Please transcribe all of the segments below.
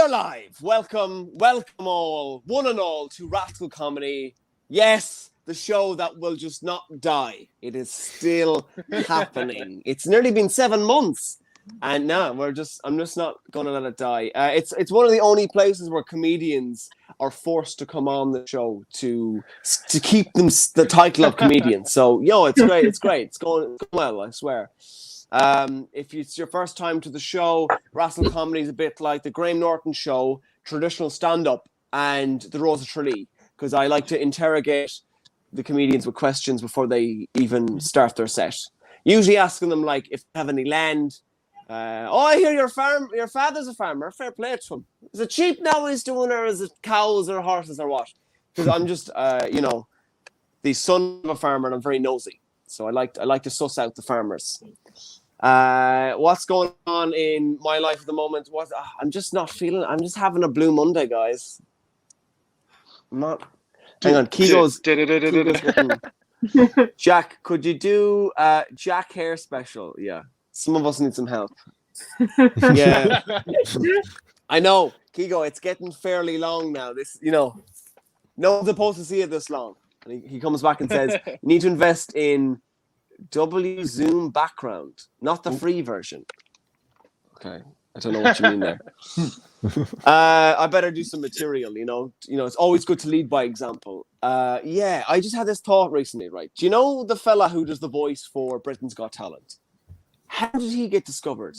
are live. Welcome all, one and all, to Rascal Comedy. Yes, the show that will just not die. It is still happening. It's nearly been 7 months, and now I'm just not going to let it die. It's one of the only places where comedians are forced to come on the show to keep them the title of comedian. So, it's great. It's great. It's going well, I swear. If it's your first time to the show, Rascal Comedy is a bit like the Graham Norton show, traditional stand-up, and the Rose of Tralee, because I like to interrogate the comedians with questions before they even start their set. Usually asking them, like, if they have any land. I hear your father's a farmer. Fair play to him. Is it sheep now he's doing, or is it cows or horses or what? Because I'm just, the son of a farmer, and I'm very nosy. So I like to suss out the farmers. What's going on in my life at the moment? I'm just having a blue Monday, guys. I'm not. Hang on, Keego's Jack, could you do Jack hair special? Yeah. Some of us need some help. Yeah. I know, Keego, it's getting fairly long now. This, no one's supposed to see it this long. And he comes back and says, you need to invest in Zoom background, not the free version. Okay, I don't know what you mean there. I better do some material. It's always good to lead by example. I just had this thought recently. Right, do you know the fella who does the voice for Britain's Got Talent? How did he get discovered?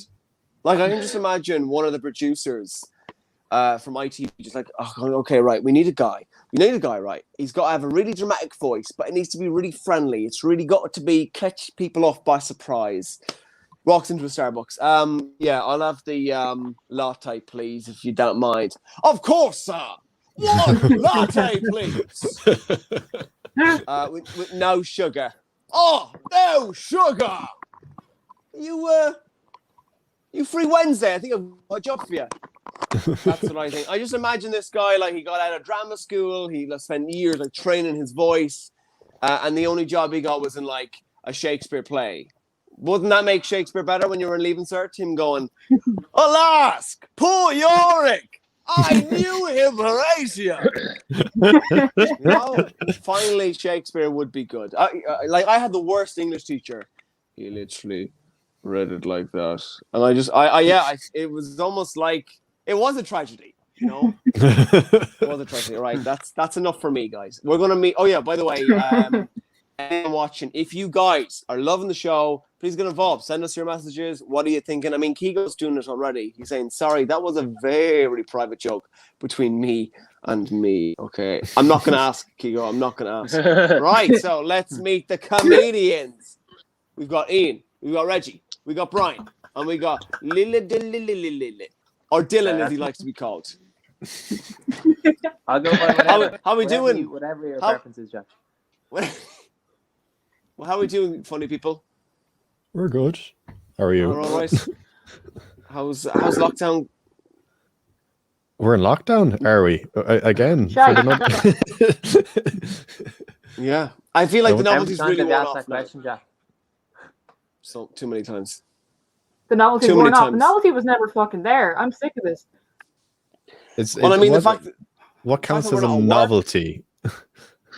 Like, I can just imagine one of the producers from ITV just like, okay, right, we need a guy, right? He's got to have a really dramatic voice, but it needs to be really friendly. It's really got to catch people off by surprise. Walks into a Starbucks. I'll have the latte, please, if you don't mind. Of course, sir. One latte, please. With no sugar. Oh, no sugar. You free Wednesday? I think I've got a job for you. That's what I think. I just imagine this guy, like, he got out of drama school. He spent years like training his voice, and the only job he got was in like a Shakespeare play. Wouldn't that make Shakespeare better when you were in Leaving Cert? Him going, "Alas, poor Yorick! I knew him, Horatio." Finally, Shakespeare would be good. I had the worst English teacher. He literally read it like that, and it was almost like it was a tragedy, It was a tragedy. Right, that's enough for me, guys. We're gonna meet. Oh yeah, by the way, anyone watching, if you guys are loving the show, please get involved. Send us your messages. What are you thinking? I mean, Keego's doing it already. He's saying, "Sorry, that was a very private joke between me and me." Okay, I'm not gonna ask, Keego. I'm not gonna ask. Right, so let's meet the comedians. We've got Ian. We've got Reggie. We got Brian. And we got Lily. Or Dylan, as he likes to be called. I'll go by whatever. How we doing? Whatever your preference is, Jack. Well, how are we doing, funny people? We're good. How are you? We're all right. How's lockdown? We're in lockdown, are we? Again? Yeah. I feel like the novelty's really worn off that question, Jack. So, too many times. The novelty worn off. The novelty was never fucking there. I'm sick of this. The fact that, what counts as a novelty?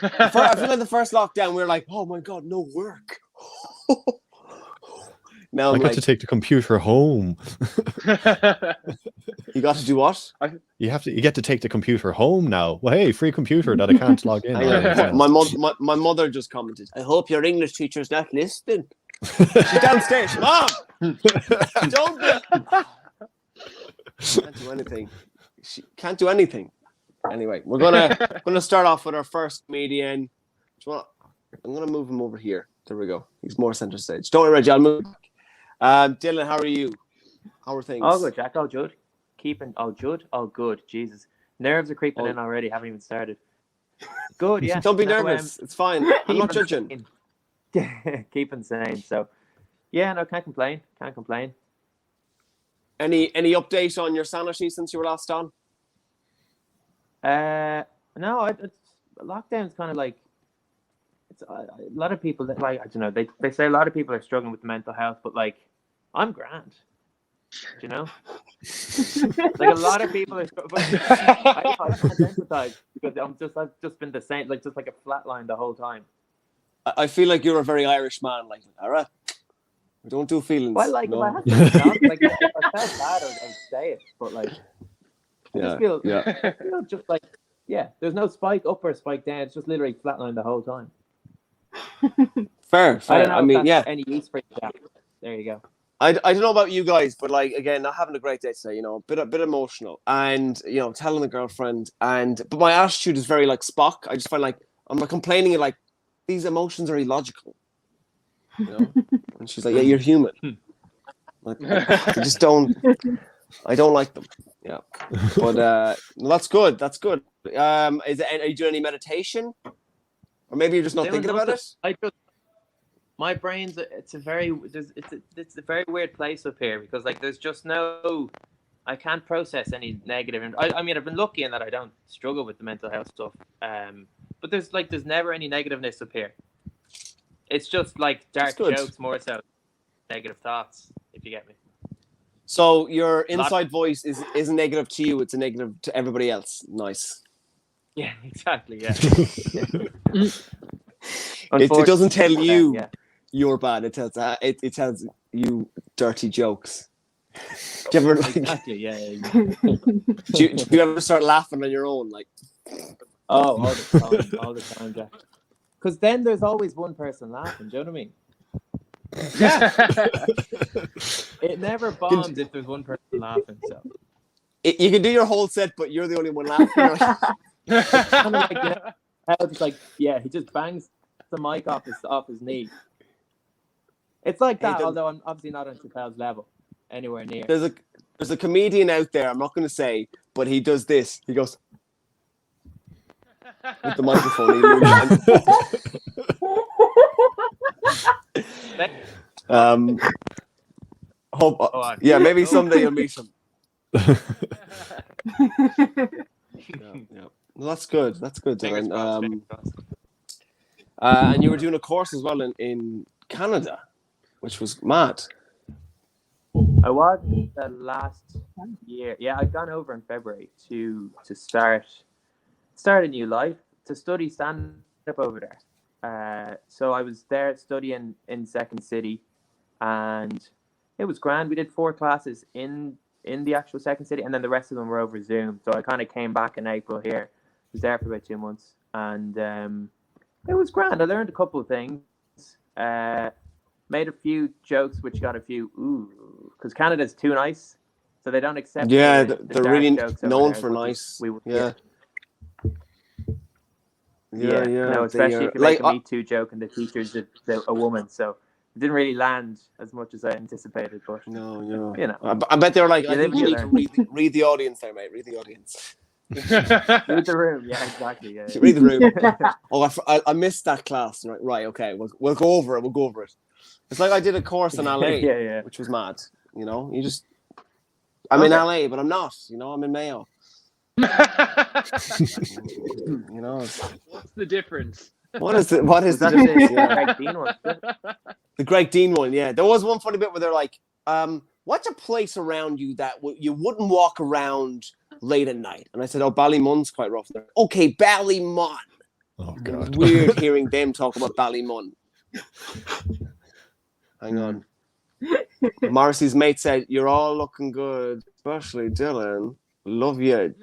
I feel like the first lockdown, we were like, oh my God, no work. Now I got to take the computer home. You got to do what? You get to take the computer home now. Well, hey, free computer that I can't log in. My mother just commented, I hope your English teacher's not listening. She's downstairs. Mom! Don't Can't do anything. She can't do anything. Anyway, we're gonna start off with our first comedian. I'm gonna move him over here. There we go. He's more center stage. Don't worry, Reggie, I'll move back. Dylan, how are you? How are things? All good, Jack. All good. All good. Jesus. Nerves are creeping in already. Haven't even started. Good, yeah. Don't be nervous. It's fine. I'm not judging. Keep sane. So, yeah, no, can't complain. Any update on your sanity since you were last on? No, lockdown's kind of like it's a lot of people that, like, I don't know, they say a lot of people are struggling with mental health, but like I'm grand. You know, like a lot of people are. I can't empathize because I've just been the same, like just like a flat line the whole time. I feel like you're a very Irish man. Like, all right, we don't do feelings. Well, like no. if I had to stop, like if I felt bad, I'd say it. But like, I just feel just like there's no spike up or spike down. It's just literally flatline the whole time. Fair. I don't know. I mean, any use for that. There you go. I don't know about you guys, but like again, not having a great day today, you know, a bit emotional, and you know, telling the girlfriend, but my attitude is very like Spock. I just find like I'm like complaining and like these emotions are illogical, you know. And she's like, "Yeah, you're human." Like, I just don't. I don't like them. Yeah, but that's good. That's good. Are you doing any meditation, or maybe you're just not thinking about it? My brain's it's a very weird place up here because like there's just I can't process any negative. I mean I've been lucky in that I don't struggle with the mental health stuff. But there's never any negativeness up here. It's just like dark jokes more so negative thoughts, if you get me. So your inside voice is negative to you, it's a negative to everybody else. Nice. Yeah, exactly, yeah. It doesn't tell you you're bad. It tells you dirty jokes. Do you ever exactly? Yeah. do you ever start laughing on your own? Like, all the time, Jack. Because then there's always one person laughing. Do you know what I mean? Yeah. It never bombs if there's one person laughing. So you can do your whole set, but you're the only one laughing. Kind of like, you know, how it's like, he just bangs the mic off his knee. It's like that, although I'm obviously not on Chappelle's level, anywhere near. There's a comedian out there, I'm not going to say, but he does this. He goes with the microphone. Maybe someday you'll meet him. Well, that's good. That's good, Dylan. And you were doing a course as well in Canada, which was mad. I was the last year. Yeah, I'd gone over in February to start a new life, to study stand-up over there. So I was there studying in Second City, and it was grand. We did 4 classes in the actual Second City, and then the rest of them were over Zoom. So I kind of came back in April here. Was there for about 2 months, and it was grand. I learned a couple of things. Made a few jokes, which got a few because Canada's too nice, so they don't accept. Yeah, they're really known for nice. No, especially if you make a Me Too joke and the teacher's a woman, so it didn't really land as much as I anticipated. But no, you know, I bet they were like, I think you need to read the audience there, mate. Read the audience. Read the room, yeah, exactly. Yeah. Read the room. Oh, I missed that class. Right, okay, we'll go over it. We'll go over it. It's like I did a course in LA, which was mad. You know, I'm in LA, but I'm not. You know, I'm in Mayo. You know, what's the difference? What is the difference? Greg Dean one. The Greg Dean one, yeah. There was one funny bit where they're like, "What's a place around you that you wouldn't walk around late at night?" And I said, "Oh, Ballymun's quite rough." They're like, "Okay, Ballymun." Oh God, weird hearing them talk about Ballymun. Hang on. Morrissey's mate said, "You're all looking good, especially Dylan. Love you."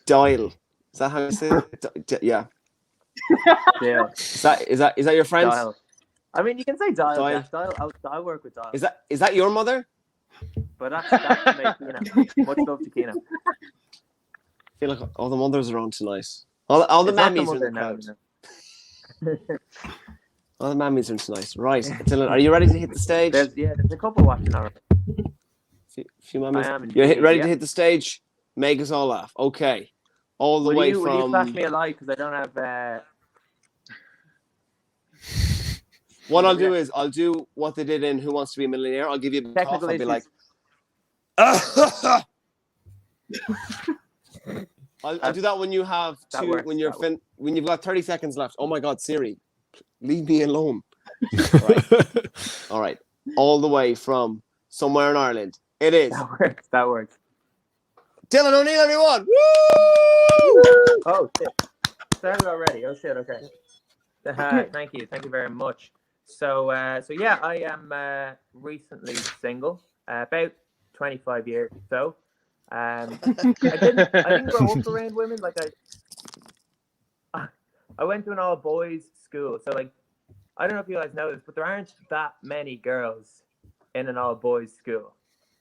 Dial. Is that how you say it? Yeah. Yeah. Is that your friend? Dial. I mean, you can say dial. I'll work with dial. Is that your mother? But that's mate, much love to Kina. I feel like all the mothers are on tonight. All the mammies are in the crowd. All the mammies are tonight. Right, Dylan, are you ready to hit the stage? There's a couple watching already. Few mammies. You're ready to hit the stage? Make us all laugh. Okay. All the way from... Will you flash me a light because I don't have... What I'll do is I'll do what they did in Who Wants to Be a Millionaire. I'll give you a cough. I'll be like... I'll do that when you have when you've got 30 seconds left. Oh my God, Siri, leave me alone. All right. All the way from somewhere in Ireland. It is. That works. Dylan O'Neill, everyone. Woo! Oh shit! Started already. Oh shit. Okay. Thank you very much. So yeah, I am recently single, about 25 years or so. I didn't grow up around women. Like I went to an all boys school, so like I don't know if you guys know this, but there aren't that many girls in an all boys school.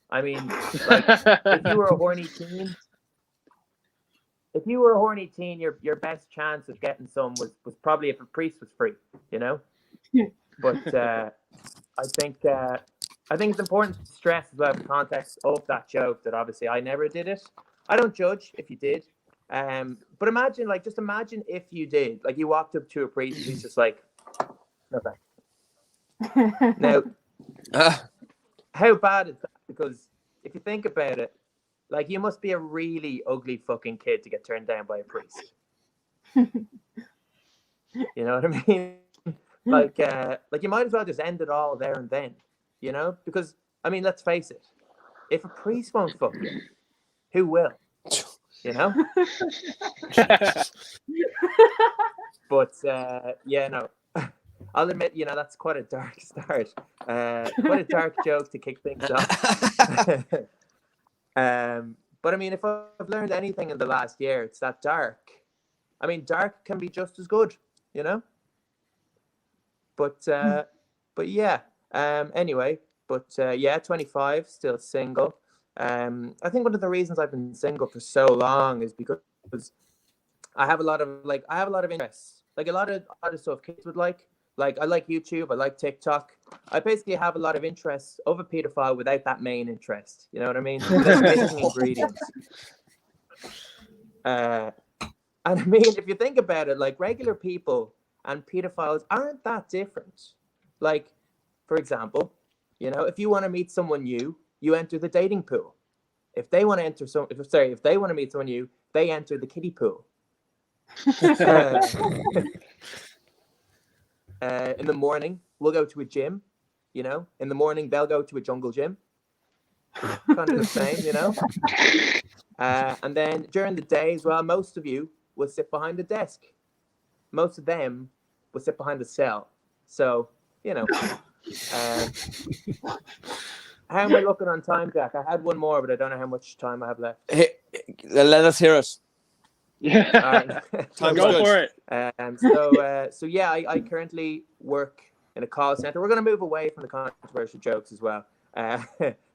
I mean, like if you were a horny teen, your best chance of getting some was probably if a priest was free, you know. But I think it's important to stress as well the context of that joke that obviously I never did it. I don't judge if you did, but imagine if you did. Like you walked up to a priest and he's just like, no thanks. Now, how bad is that? Because if you think about it, like you must be a really ugly fucking kid to get turned down by a priest. You know what I mean? Like you might as well just end it all there and then, you know? Because I mean, let's face it, if a priest won't fuck you, who will? You know? But yeah, no. I'll admit, you know, that's quite a dark start. Quite a dark joke to kick things off. But I mean, if I've learned anything in the last year, it's that dark. I mean, dark can be just as good, you know? But yeah. Anyway, yeah, 25, still single. I think one of the reasons I've been single for so long is because I have a lot of interests, like a lot of stuff kids would like. Like I like YouTube, I like TikTok. I basically have a lot of interests of a pedophile without that main interest. You know what I mean? There's missing ingredients. And I mean, if you think about it, like regular people and pedophiles aren't that different. Like, for example, you know, if you want to meet someone new, you enter the dating pool. If they want to meet someone new, they enter the kiddie pool. In the morning, we'll go to a gym, you know. In the morning, they'll go to a jungle gym. Kind of the same, you know. And then during the day as well, most of you will sit behind a desk. Most of them will sit behind a cell. So, you know. How am I looking on time, Jack? I had one more, but I don't know how much time I have left. Hey, let us hear it. Yeah. Go for it. So yeah, I currently work in a call center. We're going to move away from the controversial jokes as well.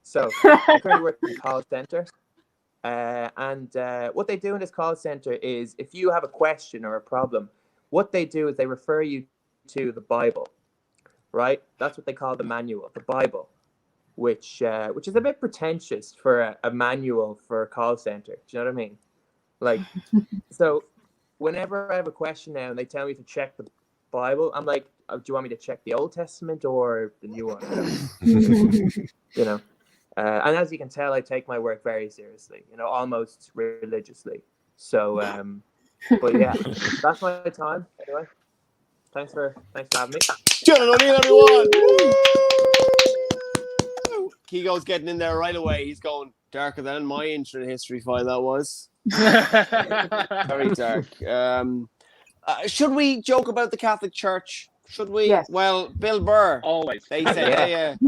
So I currently work in a call center. And what they do in this call center is if you have a question or a problem, what they do is they refer you to the Bible, right? That's what they call the manual, the Bible, which is a bit pretentious for a manual for a call center. Do you know what I mean? Like, so whenever I have a question now and they tell me to check the Bible, I'm like, oh, do you want me to check the Old Testament or the New one? You know, and as you can tell, I take my work very seriously, you know, almost religiously. So, but yeah, that's my time. Anyway, thanks for having me. John O'Neill, everyone. Keego's getting in there right away. He's going darker than my internet history file that was. Very dark. Should we joke about the Catholic Church? Should we? Yes. Well, Bill Burr. Always. They said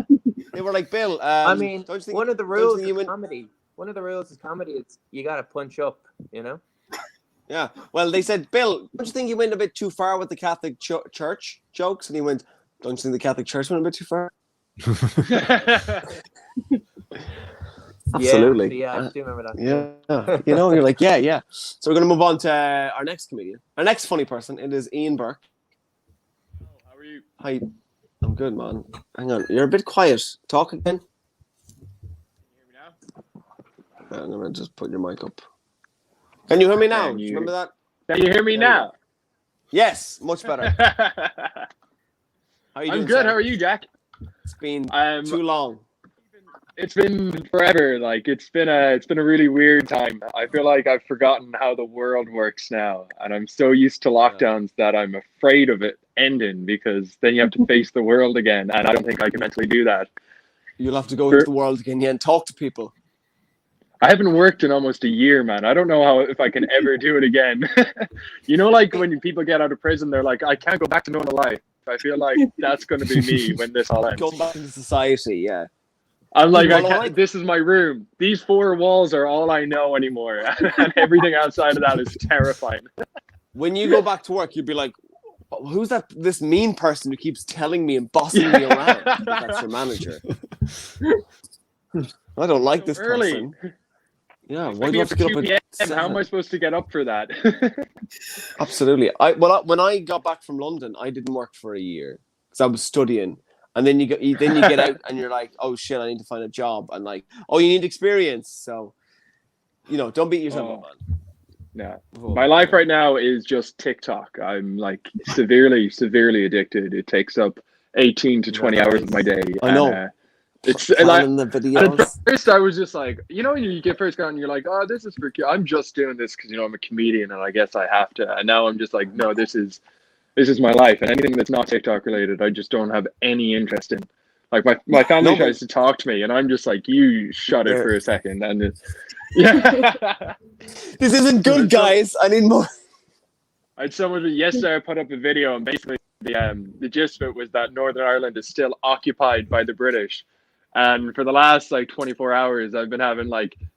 they were like, Bill. I mean, one of the rules of comedy is you got to punch up. You know. Yeah. Well, they said, Bill, don't you think you went a bit too far with the Catholic Church jokes? And he went, don't you think the Catholic Church went a bit too far? Absolutely. Yeah, I do remember that. Yeah. You know, you're like, yeah. So we're going to move on to our next comedian. Our next funny person, it is Ian Burke. How are you? Hi. I'm good, man. Hang on. You're a bit quiet. Talk again. Can you hear me now? I'm going to just put your mic up. Can you hear me now? Do you remember that? Can you hear me now? Yes, much better. How are you doing, I'm good. sir? How are you, Jack? It's been too long. It's been forever. Like it's been a really weird time. I feel like I've forgotten how the world works now, and I'm so used to lockdowns that I'm afraid of it ending because then you have to face the world again, and I don't think I can mentally do that. You'll have to go into the world again, and talk to people. I haven't worked in almost a year, man. I don't know if I can ever do it again. You know, like when people get out of prison, they're like, I can't go back to normal life. I feel like that's going to be me when this all ends. Go back into society, yeah. I'm like, this is my room. These 4 walls are all I know anymore. And everything outside of that is terrifying. When you go back to work, you'd be like, who's this mean person who keeps telling me and bossing me around? That's your manager. I don't like this person. Yeah, why do you have to get up at 7? How am I supposed to get up for that? Absolutely. When I got back from London, I didn't work for a year because I was studying. And then you get out and you're like, oh shit, I need to find a job. And like, oh, you need experience. So, don't beat yourself up, man. Yeah. My life right now is just TikTok. I'm like severely addicted. It takes up 18 to 20 hours of my day. I know. It's like the videos. At first I was just like, when you get first going, you're like, oh, this is for cute. I'm just doing this because I'm a comedian and I guess I have to. And now I'm just like, no, this is my life, and anything that's not TikTok related, I just don't have any interest in. Like my family tries to talk to me, and I'm just like, you shut it for a second, and this isn't good, guys. I need more. I had someone yesterday. I put up a video, and basically the gist of it was that Northern Ireland is still occupied by the British. And for the last 24 hours, I've been having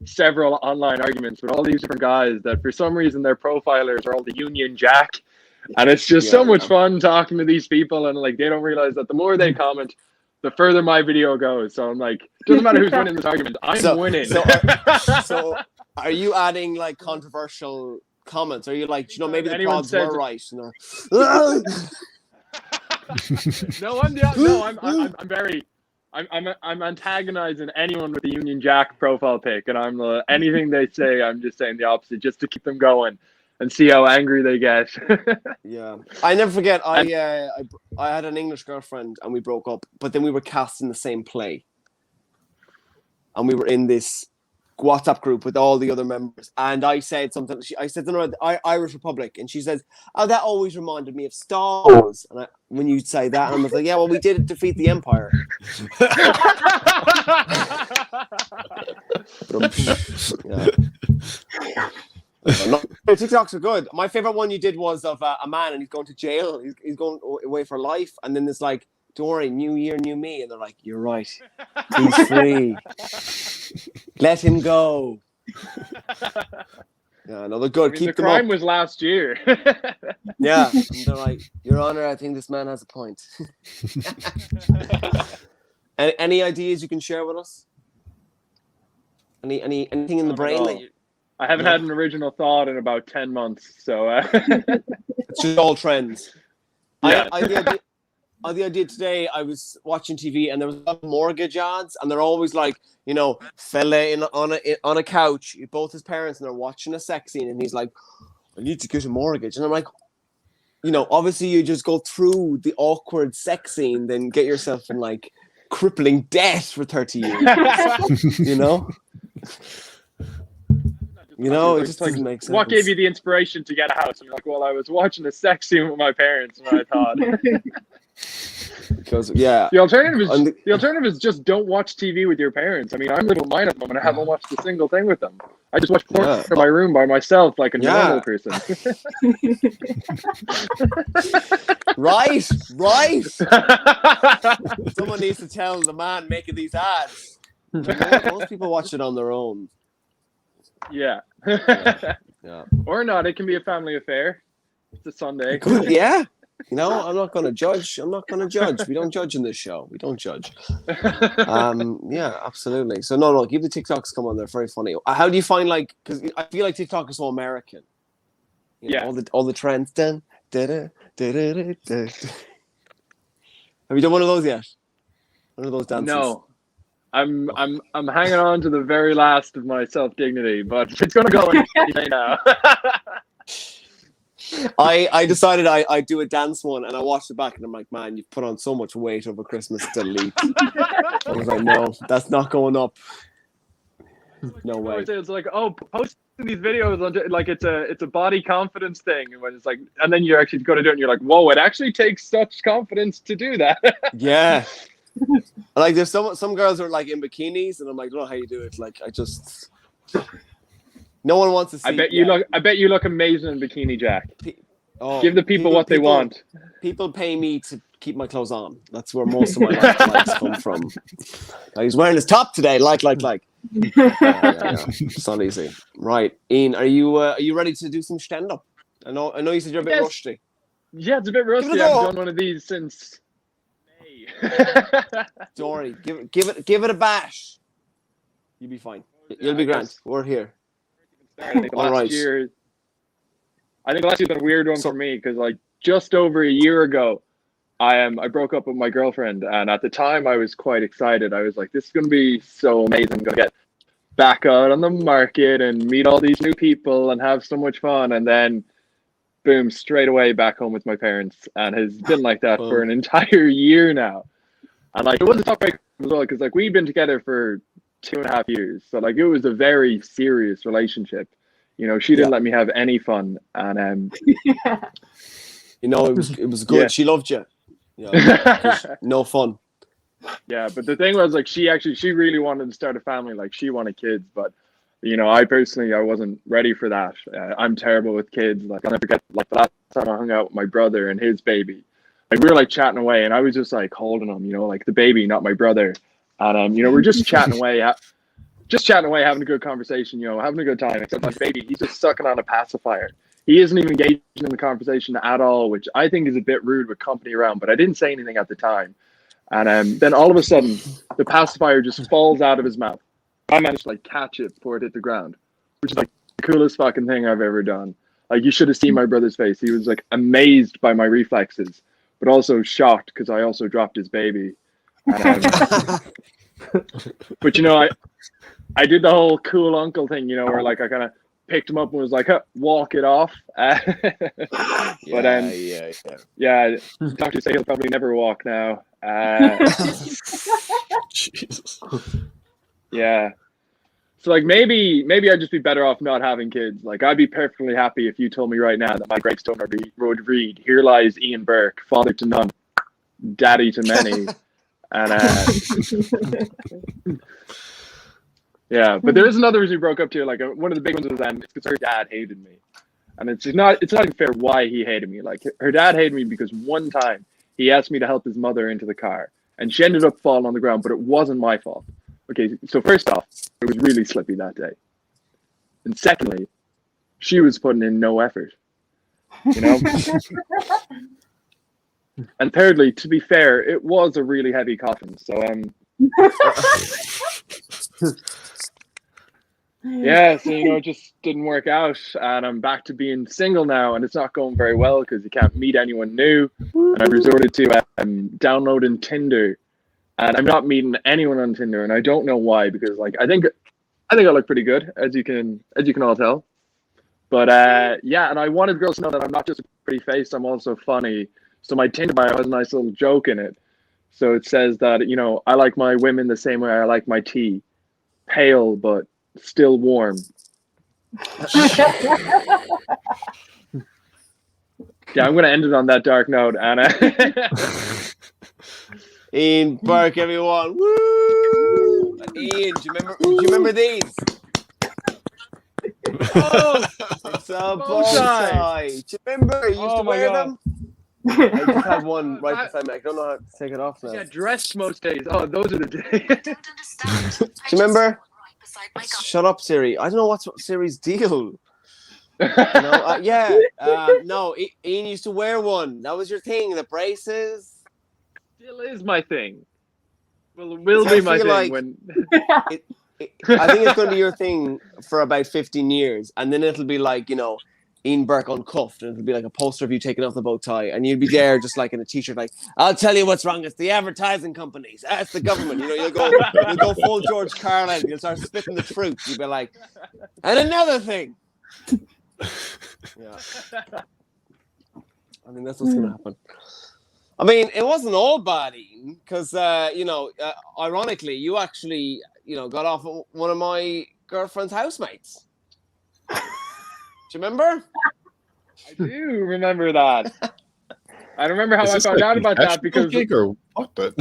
several online arguments with all these different guys that for some reason their profilers are all the Union Jack. And it's just so much fun talking to these people, and they don't realize that the more they comment, the further my video goes. So I'm like, it doesn't matter who's winning this argument, I'm winning. So are you adding controversial comments? Are you like, maybe the prods were right? I'm antagonizing anyone with the Union Jack profile pic, and I'm anything they say, I'm just saying the opposite, just to keep them going and see how angry they get. Yeah, I never forget. I had an English girlfriend, and we broke up. But then we were cast in the same play, and we were in this WhatsApp group with all the other members. And I said something. I said something about the Irish Republic, and she says, "Oh, that always reminded me of Star Wars." And when you say that, and I was like, "Yeah, well, we did defeat the Empire." No, TikToks are good. My favorite one you did was of a man, and he's going to jail. He's going away for life, and then there's don't worry, new year, new me, and they're like, you're right, he's free, let him go. Yeah, no, they're good. Keep the them crime up. was last year. Yeah, and they're like, Your Honor, I think this man has a point. Any ideas you can share with us? Anything in the brain that you? I haven't had an original thought in about 10 months, so it's just all trends. Yeah. The idea today, I was watching TV and there was a lot of mortgage ads, and they're always fella on a couch, both his parents, and they're watching a sex scene, and he's like, I need to get a mortgage. And I'm like, obviously you just go through the awkward sex scene, then get yourself in crippling debt for 30 years. It just doesn't make sense. What gave you the inspiration to get a house? And you're like, well, I was watching a sex scene with my parents, and I thought. Because the alternative is just don't watch TV with your parents. I mean, I'm living with mine at the moment. I haven't watched a single thing with them. I just watch porn in my room by myself, like a normal person. Right. Someone needs to tell the man making these ads. Most people watch it on their own. Yeah. Yeah. Or not. It can be a family affair. It's a Sunday. Yeah. I'm not going to judge. We don't judge in this show. We don't judge. Yeah, absolutely. So no, keep the TikToks come on. They're very funny. How do you find because I feel like TikTok is so American. All the trends. Have you done one of those yet? One of those dances? No. I'm hanging on to the very last of my self-dignity, but it's gonna go in now. I decided I'd do a dance one, and I watched it back, and I'm like, man, you've put on so much weight over Christmas to leap. I was like, no, that's not going up. No way. It's like, posting these videos on it's a body confidence thing, and when it's and then you're actually going to do it, and you're like, whoa, it actually takes such confidence to do that. Yeah. Like there's some girls who are like in bikinis, and I'm like, I don't know how you do it. Like no one wants to see. I bet you look amazing in bikini, Jack. Oh, Give the people what they want. People pay me to keep my clothes on. That's where most of my likes come from. He's wearing his top today. Like. Yeah. It's not easy. Right, Ian, are you ready to do some stand up? I know you said you're a bit rusty. Yeah, it's a bit rusty. I haven't done one of these since May. Don't worry. Give it a bash. You'll be fine. You'll be grand. We're here. I think last year's been a weird one for me because like just over a year ago, I broke up with my girlfriend, and at the time I was quite excited. I was like, this is going to be so amazing. I'm going to get back out on the market and meet all these new people and have so much fun. And then boom, straight away back home with my parents, and has been like that for an entire year now. And like, it was a tough break as well because like we've been together for 2.5 years, so like it was a very serious relationship. You know, she didn't let me have any fun, and you know, it was good. Yeah. She loved you. No fun. Yeah, but the thing was like she really wanted to start a family. Like she wanted kids, but you know, I wasn't ready for that. I'm terrible with kids. Like I'll never forget like the last time I hung out with my brother and his baby. Like we were like chatting away, and I was just like holding him, you know, like the baby, not my brother. And you know, we're just chatting away, having a good conversation, you know, having a good time. Except my baby, he's just sucking on a pacifier. He isn't even engaging in the conversation at all, which I think is a bit rude with company around. But I didn't say anything at the time. And then all of a sudden, the pacifier just falls out of his mouth. I managed to like catch it before it hit the ground, which is like the coolest fucking thing I've ever done. Like you should have seen my brother's face. He was like amazed by my reflexes, but also shocked because I also dropped his baby. But you know, I did the whole cool uncle thing, you know, where like I kind of picked him up and was like, walk it off. But doctors say he'll probably never walk now. Jesus. Yeah. So like maybe I'd just be better off not having kids. Like I'd be perfectly happy if you told me right now that my gravestone would read, "Here lies Ian Burke, father to none, daddy to many." And yeah, but there is another reason we broke up too. Like one of the big ones was it's because her dad hated me, and it's not even fair why he hated me. Like her dad hated me because one time he asked me to help his mother into the car, and she ended up falling on the ground, but it wasn't my fault. Okay, so first off, it was really slippy that day, and secondly, she was putting in no effort, you know. And thirdly, to be fair, it was a really heavy coffin, so yeah, so you know, it just didn't work out, and I'm back to being single now, and it's not going very well because you can't meet anyone new, and I've resorted to downloading Tinder, and I'm not meeting anyone on Tinder, and I don't know why, because like I think I look pretty good, as you can all tell, but yeah, and I wanted girls to know that I'm not just a pretty face, I'm also funny. So my Tinder bio has a nice little joke in it. So it says that, you know, I like my women the same way I like my tea. Pale, but still warm. Yeah, I'm going to end it on that dark note, Anna. Ian Burke, everyone. Woo! Ian, do you remember these? Oh, it's a bow tie. Do you remember? You used to wear them? I just had one right beside me. I don't know how to take it off now. Yeah, dressed most days. Oh, those are the days. Do you remember? Shut up, Siri. I don't know what's Siri's deal. No, Ian used to wear one. That was your thing. The braces. Still is my thing. Well, it will be my thing like when. I think it's going to be your thing for about 15 years, and then it'll be like, you know, Ian Burke uncuffed, and it'll be like a poster of you taking off the bow tie, and you'll be there just like in a t-shirt, like, I'll tell you what's wrong, it's the advertising companies, it's the government, you know, you'll go full George Carlin, you'll start spitting the truth, you'll be like, and another thing. Yeah. I mean, that's what's going to happen. I mean, it wasn't all bad, Ian, because, you know, ironically, you actually, you know, got off one of my girlfriend's housemates. Do you remember? I do remember that. I remember how Is I this found like out about that professional because gig or what? The?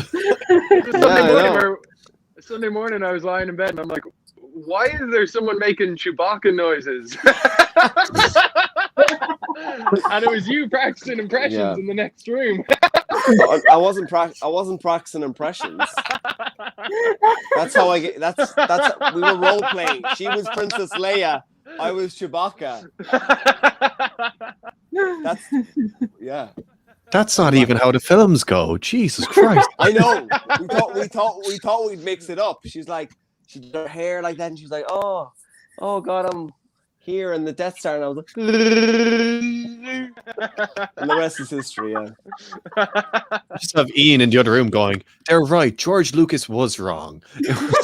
Sunday morning I was lying in bed and I'm like, why is there someone making Chewbacca noises? And it was you practicing impressions in the next room. I wasn't practicing impressions. That's how I get. That's we were role playing. She was Princess Leia. I was Chewbacca. That's not even how the films go. Jesus Christ! I know. We thought we'd mix it up. She's like, she did her hair like that, and she's like, oh God, I'm here in the Death Star, and I was like, and the rest is history. Yeah. Just have Ian in the other room going, "They're right. George Lucas was wrong."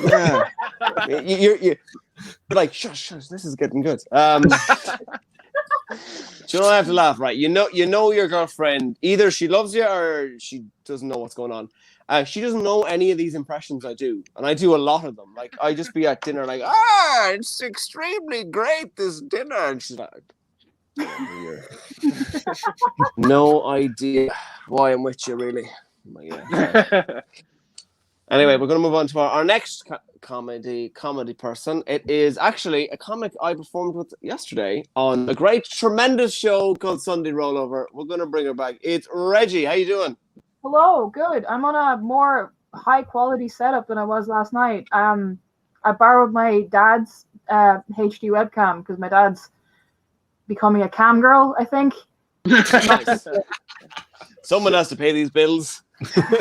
Yeah. You're like, shush, this is getting good. You don't have to laugh, right? You know your girlfriend. Either she loves you or she doesn't know what's going on. She doesn't know any of these impressions I do, and I do a lot of them. Like I just be at dinner, like, it's extremely great this dinner, and she's like, no idea why I'm with you, really. Yeah. Anyway, we're going to move on to our next comedy person. It is actually a comic I performed with yesterday on a great, tremendous show called Sunday Rollover. We're going to bring her back. It's Reggie. How you doing? Hello, good. I'm on a more high-quality setup than I was last night. I borrowed my dad's HD webcam because my dad's becoming a cam girl, I think. Nice. Someone has to pay these bills.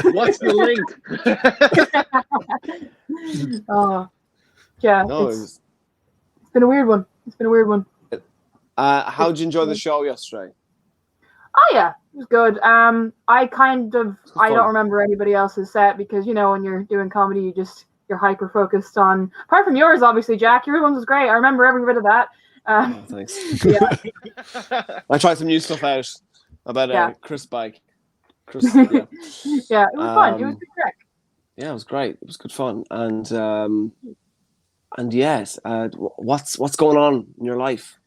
What's the link? Yeah, No, it's been a weird one. How'd you enjoy the show yesterday? Oh yeah, it was good. I don't fun. remember anybody else's set because when you're doing comedy, you're hyper focused on. Apart from yours, obviously, Jack, your one was great. I remember every bit of that. Thanks. Yeah. I tried some new stuff out about a Chris bike. Yeah, it was fun. It was good crack. Yeah, it was great. It was good fun. And yes, what's going on in your life?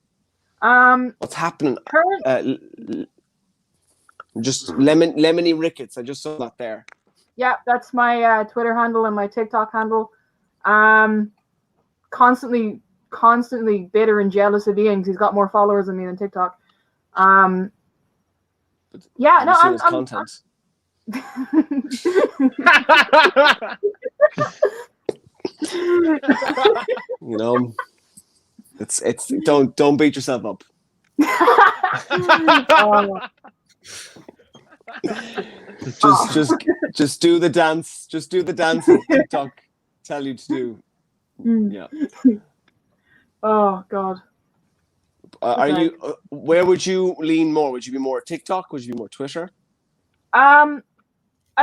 What's happening? Just lemony rickets. I just saw that there. Yeah, that's my Twitter handle and my TikTok handle. Constantly bitter and jealous of Ian because he's got more followers than me on TikTok. Yeah, no, I'm content. It's don't beat yourself up. Just do the dance. Just do the dance that TikTok tell you to do. Yeah. Oh God. Are you? Where would you lean more? Would you be more TikTok? Would you be more Twitter? I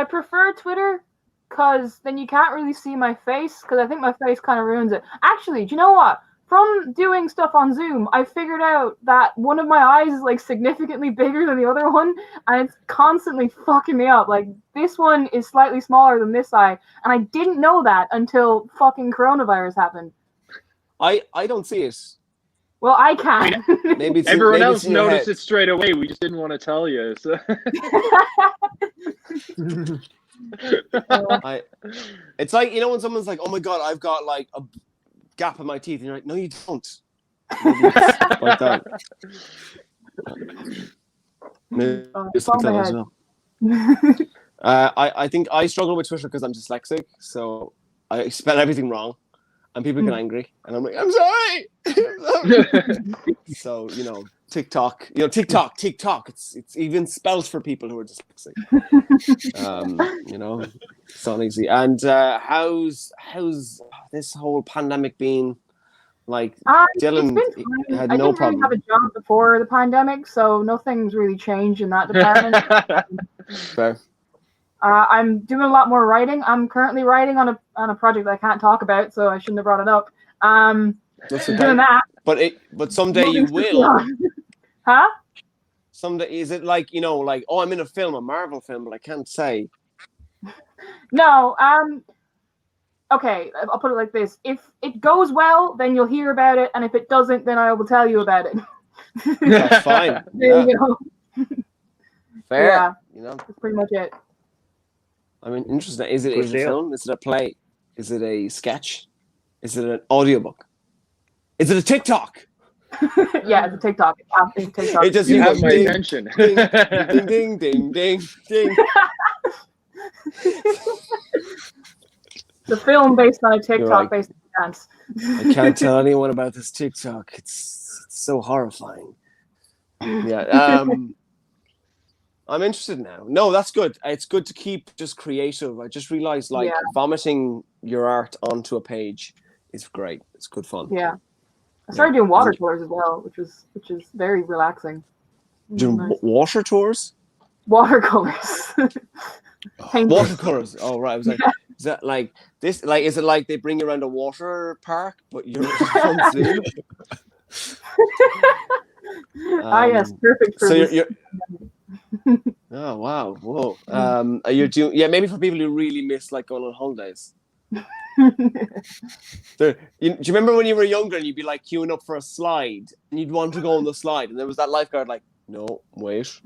prefer Twitter because then you can't really see my face because I think my face kind of ruins it. Actually, do you know what? From doing stuff on Zoom, I figured out that one of my eyes is like significantly bigger than the other one, and it's constantly fucking me up. Like this one is slightly smaller than this eye, and I didn't know that until fucking coronavirus happened. I don't see it. Well, I can. Maybe everyone else noticed it straight away. We just didn't want to tell you. So. It's like when someone's like, "Oh my God, I've got like a gap in my teeth," and you're like, "No, you don't." Like that. I think I struggle with Twitter because I'm dyslexic, so I spell everything wrong. And people get angry, and I'm like, I'm sorry. So TikTok, TikTok. It's even spelled for people who are dyslexic. It's not easy. And how's this whole pandemic been? Like Dylan had no problem. I didn't really have a job before the pandemic, so nothing's really changed in that department. Fair. I'm doing a lot more writing. I'm currently writing on a project that I can't talk about, so I shouldn't have brought it up. That's okay. Doing that. But someday you will. Huh? Someday, is it like I'm in a Marvel film, but I can't say. No. Okay, I'll put it like this: if it goes well, then you'll hear about it, and if it doesn't, then I will tell you about it. That's fine. There you go. Fair. You know, That's pretty much it. I mean, interesting. Is it Good a deal. film? Is it a play? Is it a sketch? Is it an audiobook? Is it a TikTok? Yeah, it's a TikTok. It's a TikTok. It just You you have go my ding, attention. ding, ding, ding, ding, ding, ding. The film based on a TikTok right. based on dance. I can't tell anyone about this TikTok. It's so horrifying. Yeah. I'm interested now. No, that's good. It's good to keep just creative. I just realized like Yeah. vomiting your art onto a page is great. It's good fun. Yeah. I started doing watercolors as well, which is very relaxing. Doing Nice. water tours? Watercolors. Painting. Watercolors. Oh right. I was like, is that like this? Like, is it like they bring you around a water park, but you're on Zoom? Yes, perfect for So this. you're oh wow, whoa. You're doing maybe for people who really miss like going on holidays. Do you remember when you were younger and you'd be like queuing up for a slide and you'd want to go on the slide and there was that lifeguard like, no, wait.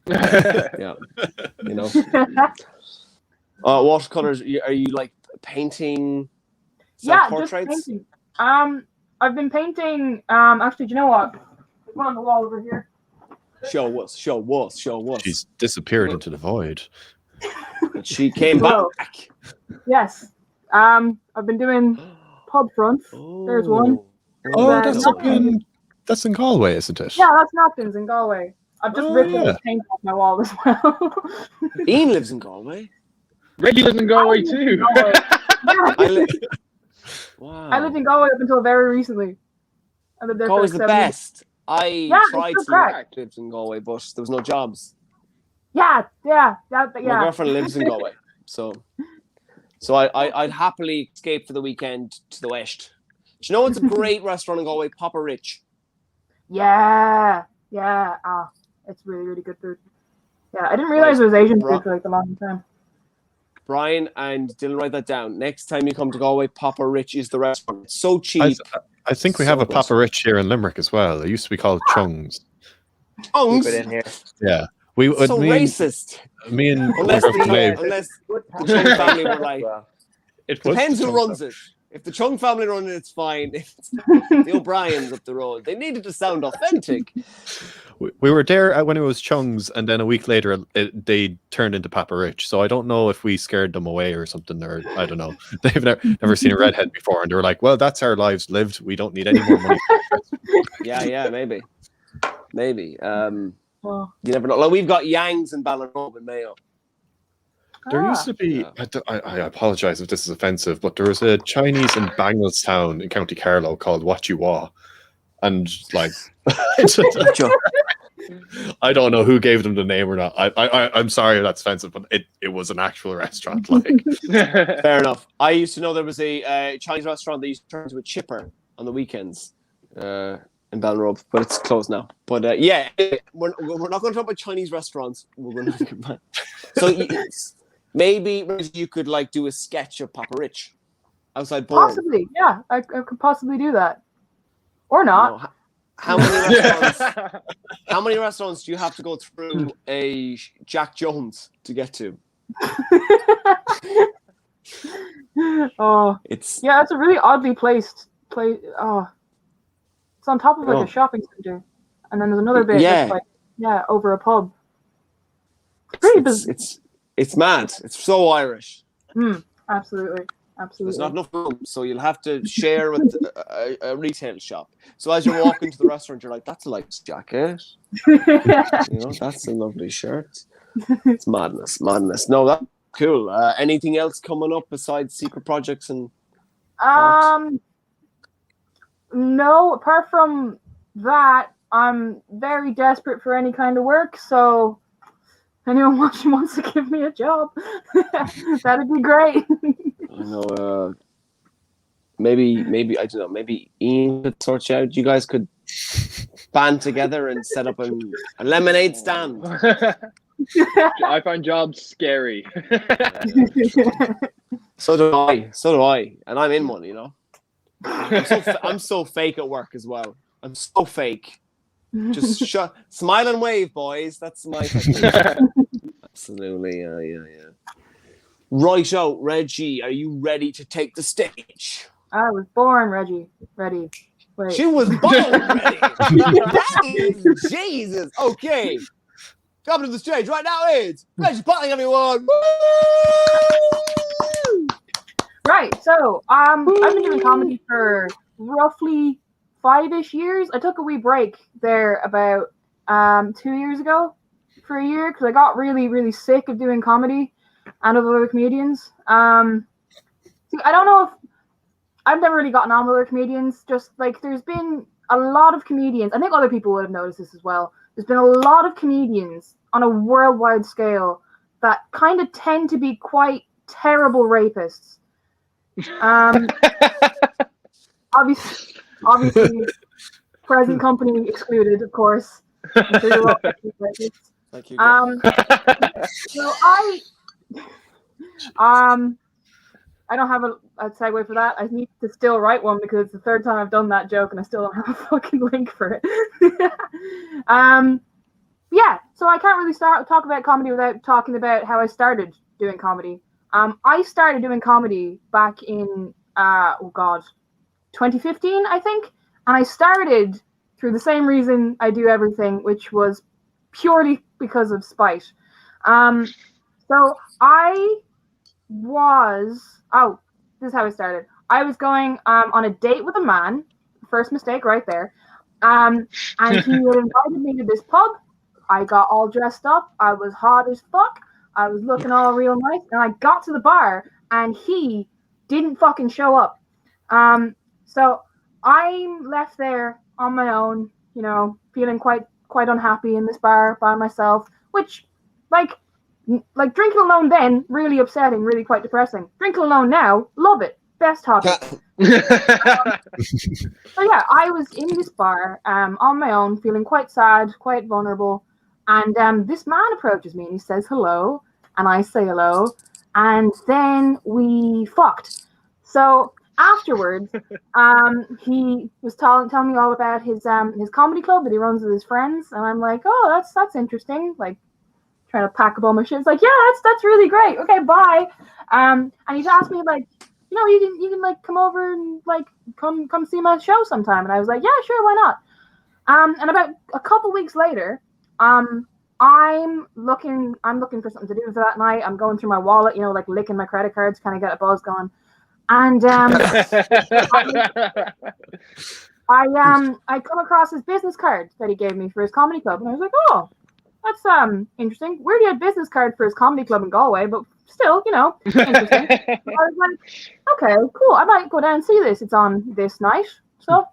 Yeah, you know. Watercolors. Are you like painting? Yeah, just Self-portraits? painting. I've been painting. Actually, do you know what? There's one on the wall over here. Show us. She's disappeared into the void. But she came Whoa. back. Yes. I've been doing pub fronts. There's one. Oh, Then that's nothing. that's in Galway, isn't it? Yeah, that's Napkins in Galway. I've just ripped yeah. the paint off my wall as well. Ian lives in Galway. Reggie lives in Galway too. Galway. Yeah. Wow. I lived in Galway up until very recently. I lived there Galway's for the like 7 years. best. I Yeah, it's tried so to crack. live in Galway, but there was no jobs. Yeah. My girlfriend lives in Galway, so I'd happily escape for the weekend to the west. Do you know what's a great restaurant in Galway? Papa Rich. Yeah. It's really, really good food. Yeah, I didn't realize it was Asian food for like a long time. Brian and Dylan, write that down. Next time you come to Galway, Papa Rich is the restaurant. It's so cheap. I think we So have a good. Papa Rich here in Limerick as well. It used to be called Chung's. Tongues. Keep it in here. Yeah. We So me racist. and me and Unless my girlfriend Maeve, the Chung family were like, it was depends the who Chung runs it. If the Chung family run it, it's fine. If it's the O'Briens up the road, they needed to sound authentic. We were there when it was Chung's, and then a week later they turned into Papa Rich. So I don't know if we scared them away or something, or I don't know. They've never seen a redhead before, and they were like, "Well, that's our lives lived. We don't need any more money." Yeah, maybe. Oh. You never know. Like we've got Yangs in Ballinrobe and Mayo. There used to be. I apologize if this is offensive, but there was a Chinese in Banglestown in County Carlow called What You Wa, and like, I don't know who gave them the name or not. I'm sorry if that's offensive, but it was an actual restaurant. Like, Fair enough. I used to know there was a Chinese restaurant that used to turn into a chipper on the weekends in Ballinrobe, but it's closed now. But yeah, we're not going to talk about Chinese restaurants. We're going to get back. So maybe you could like do a sketch of Papa Rich outside Bourne. Possibly, yeah. I could possibly do that. Or not. You know, how many restaurants? How many restaurants do you have to go through a Jack Jones to get to? Oh, It's yeah. It's a really oddly placed place. Oh, it's on top of like a shopping center, and then there's another bit. Yeah. That's like, over a pub. Pretty bizarre. it's mad. It's so Irish. Absolutely. There's not enough room, so you'll have to share with a retail shop. So as you're walking to the restaurant, you're like, "That's a nice jacket. You know, that's a lovely shirt." It's madness. No, that's cool. Anything else coming up besides secret projects and? No. Apart from that, I'm very desperate for any kind of work. So, anyone watching wants to give me a job, that'd be great. I know. Maybe I don't know. Maybe Ian could sort you out. You guys could band together and set up a lemonade stand. I find jobs scary. So do I. And I'm in one. You know. I'm so fake at work as well. I'm so fake. Just smile and wave, boys. That's my absolutely, yeah. Righto, Reggie, are you ready to take the stage? I was born ready. Wait. She was born ready. Jesus. Okay. Coming to the stage right now is Reggie Pollock, everyone. Woo! Right. So, I've been doing comedy for roughly 5-ish years. I took a wee break there about 2 years ago for a year because I got really, really sick of doing comedy and of other comedians. See, I don't know if I've never really gotten on with other comedians. Just like there's been a lot of comedians. I think other people would have noticed this as well. There's been a lot of comedians on a worldwide scale that kind of tend to be quite terrible rapists. Obviously, present company excluded, of course. I'm sure you're all rapists. Thank you. So I don't have a segue for that. I need to still write one because it's the third time I've done that joke and I still don't have a fucking link for it. Yeah, so I can't really talk about comedy without talking about how I started doing comedy. I started doing comedy back in 2015, I think, and I started through the same reason I do everything, which was purely because of spite. So I was this is how it started. I was going on a date with a man. First mistake right there. And he had invited me to this pub. I got all dressed up. I was hot as fuck. I was looking all real nice. And I got to the bar and he didn't fucking show up. So I'm left there on my own, you know, feeling quite unhappy in this bar by myself, which like drinking alone then, really upsetting, really quite depressing. Drinking alone now, love it. Best hobby. So yeah, I was in this bar on my own, feeling quite sad, quite vulnerable. And this man approaches me and he says hello. And I say hello. And then we fucked. So afterwards, he was telling me all about his comedy club that he runs with his friends. And I'm like, oh, that's interesting. Like, trying to pack up all my shit. It's like, yeah, that's really great. Okay, bye. And he's asked me like, you know, you can like come over and like come see my show sometime. And I was like, yeah, sure, why not? And about a couple weeks later, I'm looking for something to do for that night. I'm going through my wallet, you know, like licking my credit cards, kind of get a buzz going. And I come across his business card that he gave me for his comedy club, and I was like, oh, that's interesting. Weird he had business card for his comedy club in Galway, but still, you know, interesting. I was like, okay, cool. I might go down and see this. It's on this night, so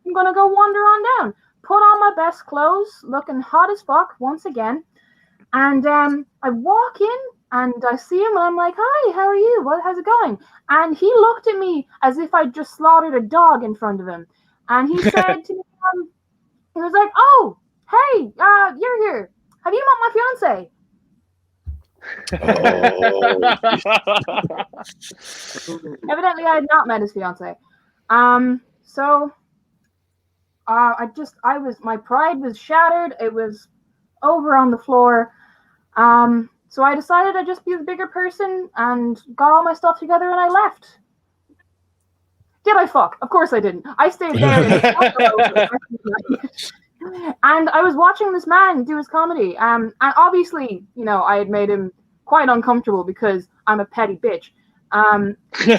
I'm gonna go wander on down. Put on my best clothes, looking hot as fuck once again, and I walk in and I see him and I'm like, hi, how are you? How's it going? And he looked at me as if I'd just slaughtered a dog in front of him, and he said to me, he was like, oh, hey, you're here. Have you met my fiance? Evidently, I had not met his fiance. So my pride was shattered. It was over on the floor. So I decided I'd just be the bigger person and got all my stuff together and I left. Did I fuck? Of course I didn't. I stayed there. And I was watching this man do his comedy. And obviously, you know, I had made him quite uncomfortable because I'm a petty bitch.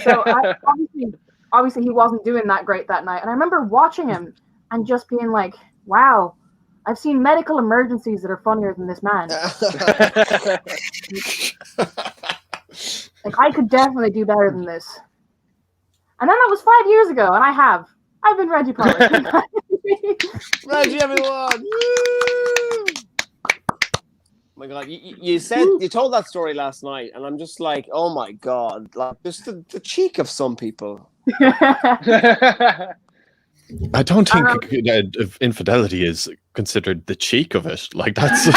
So obviously he wasn't doing that great that night. And I remember watching him and just being like, wow, I've seen medical emergencies that are funnier than this man. Like, I could definitely do better than this. And then that was 5 years ago, and I've been Reggie Pollock. Reggie, everyone! Woo! Oh my God, you told that story last night, and I'm just like, oh my God, like just the cheek of some people. I don't think infidelity is considered the cheek of it. Like that's.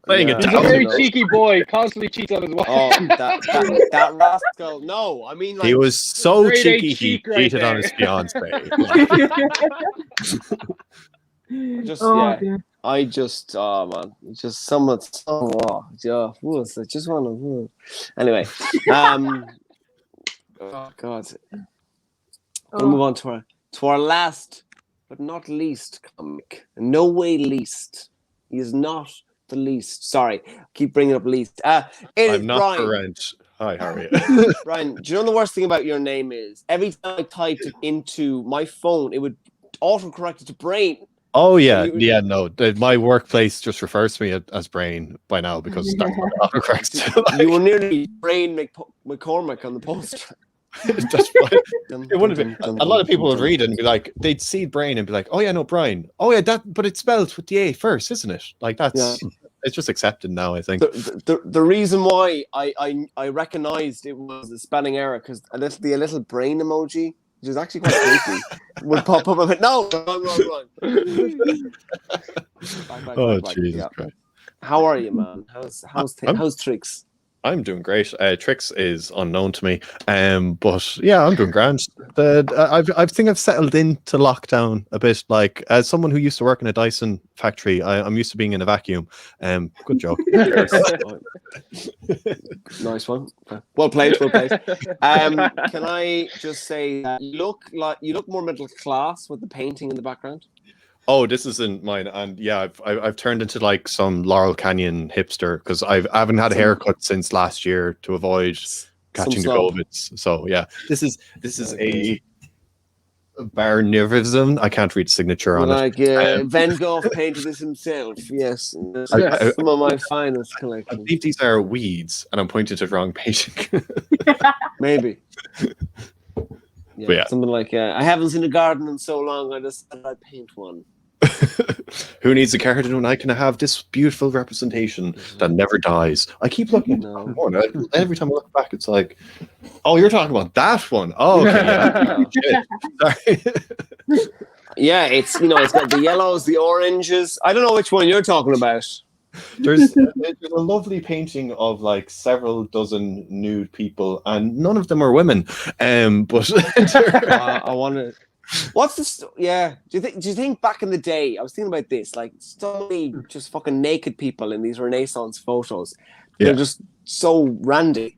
Playing it He's a down. very cheeky boy. Constantly cheats on his wife. Oh, that rascal. No, I mean, like, He was so Grade A cheeky, he cheek right cheated on there. his fiance. just Oh, yeah. dear. I just, oh man, just somewhat, so, oh, yeah, I just want to, anyway, oh God, we'll move on to our last, but not least comic. In no way least. He is not the least. Sorry, keep bringing up least. It is I'm not Brian. for rent. Hi, Harry. Brian, do you know the worst thing about your name is? Every time I typed it into my phone, it would autocorrect it to Brain. Oh yeah, You- yeah. No, my workplace just refers to me as Brain by now because that's what it autocorrects. You were nearly Brain McCormack on the poster. That's fine. It wouldn't have been. A lot of people would read it and be like, they'd see Brain and be like, "Oh yeah, no, Brian. Oh yeah, that. But it's spelled with the A first, isn't it? Like that's it's just accepted now. I think The reason why I recognized it was a spelling error because the little brain emoji, which is actually quite creepy, would pop up. I went, no, wrong. Back. Jesus Yeah. Christ. How are you, man? How's Tricks? I'm doing great. Tricks is unknown to me, but yeah, I'm doing grand. I think I've settled into lockdown a bit. Like as someone who used to work in a Dyson factory, I'm used to being in a vacuum. Good joke. Nice one. Well played. Can I just say that you look more middle class with the painting in the background? Oh, this isn't mine, and yeah, I've turned into like some Laurel Canyon hipster because I haven't had a haircut since last year to avoid catching the COVIDs. So yeah, this is a Barnivism. I can't read signature on it. Van Gogh painted this himself. Yes, some of my finest collection. I believe these are weeds, and I'm pointing to the wrong painting. Maybe. Yeah, something like I haven't seen a garden in so long. I just said I'd paint one. Who needs a garden when I can have this beautiful representation that never dies? I keep looking at that one. Every time I look back, it's like, oh, you're talking about that one. Oh, okay. Sorry. Yeah, it's got the yellows, the oranges. I don't know which one you're talking about. There's a lovely painting of like several dozen nude people, and none of them are women. But I want to. What's this? Yeah. Do you think back in the day? I was thinking about this. Like so many just fucking naked people in these Renaissance photos. They're just so randy.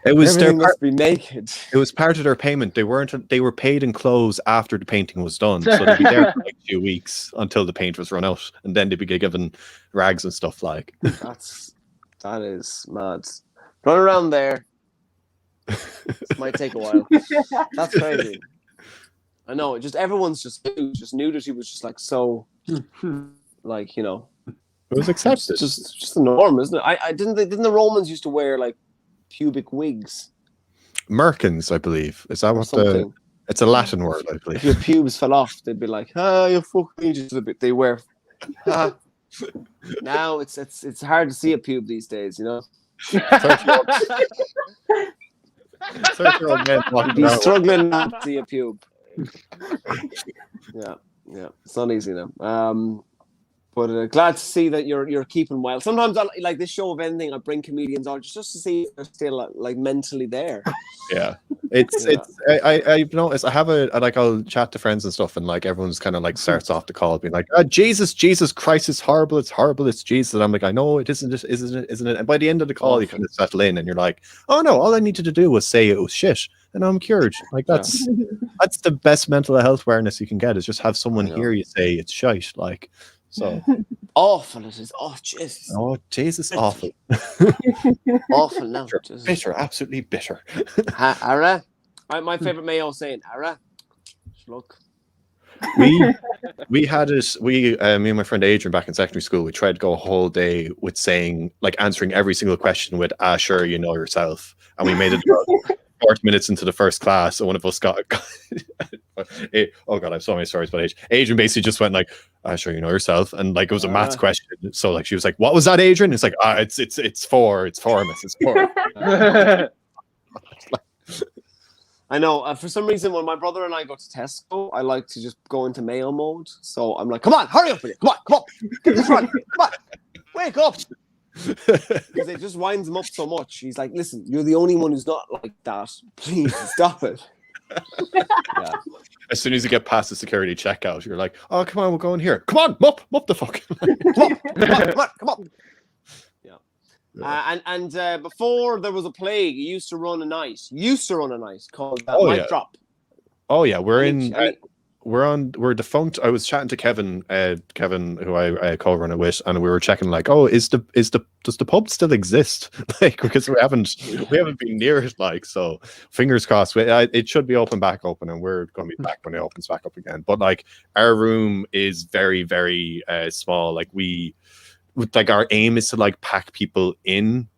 It was must be naked. It was part of their payment. They were paid in clothes after the painting was done, so they'd be there for like 2 weeks until the paint was run out, and then they'd be given rags and stuff like. That is mad. Run around there. This might take a while. That's crazy. I know. Just everyone's just nudity was just like so, like It was accepted. Just the norm, isn't it? I didn't the Romans used to wear like pubic wigs? Merkins, I believe. Is that what something. It's a Latin word, I If believe. your pubes fell off, they'd be like, you're fucking just a bit. They wear. Now it's hard to see a pube these days, 30-year-old men walking You'd be around. struggling not to see a pube. Yeah, it's not easy now. But glad to see that you're keeping well. Sometimes I like this show of anything. I bring comedians on just to see if they're still like mentally there. Yeah, I've noticed. I have I'll chat to friends and stuff, and like everyone's kind of like starts off the call being like, Jesus Christ, it's horrible, it's Jesus. And I'm like, I know it isn't it? And by the end of the call, you kind of settle in, and you're like, oh no, all I needed to do was say it was shit, and I'm cured. Like that's the best mental health awareness you can get is just have someone hear you say it's shite. Like so awful it is. Oh Jesus. Oh Jesus, awful. Awful now. Bitter, absolutely bitter. Ara. My favorite Mayo saying, Ara. Look. We had it. Me and my friend Adrian back in secondary school. We tried to go a whole day with saying, like, answering every single question with sure, you know yourself, and we made it about 40 minutes into the first class, and one of us got oh god, I have so many stories about Adrian basically just went like, sure, you know yourself, and like it was a maths question. So like she was like, what was that, Adrian? It's like it's four, miss, it's four. I know. For some reason, when my brother and I go to Tesco, I like to just go into Mayo mode. So I'm like, come on, hurry up with it. Come on. Get this right. Come on. wake up. Because it just winds him up so much. He's like, listen, you're the only one who's not like that. Please stop it. Yeah. As soon as you get past the security checkout, you're like, oh, come on, we're going here. Come on, mop the fuck. Come on. Yeah. And before there was a plague, you used to run a night called Mic Drop. Oh yeah, we're defunct. I was chatting to Kevin, who I co-run it with, and we were checking like, oh, does the pub still exist? Like, because we haven't been near it. Like, so fingers crossed. It should be back open, and we're going to be back when it opens back up again. But like, our room is very, very small. Like our aim is to like pack people in.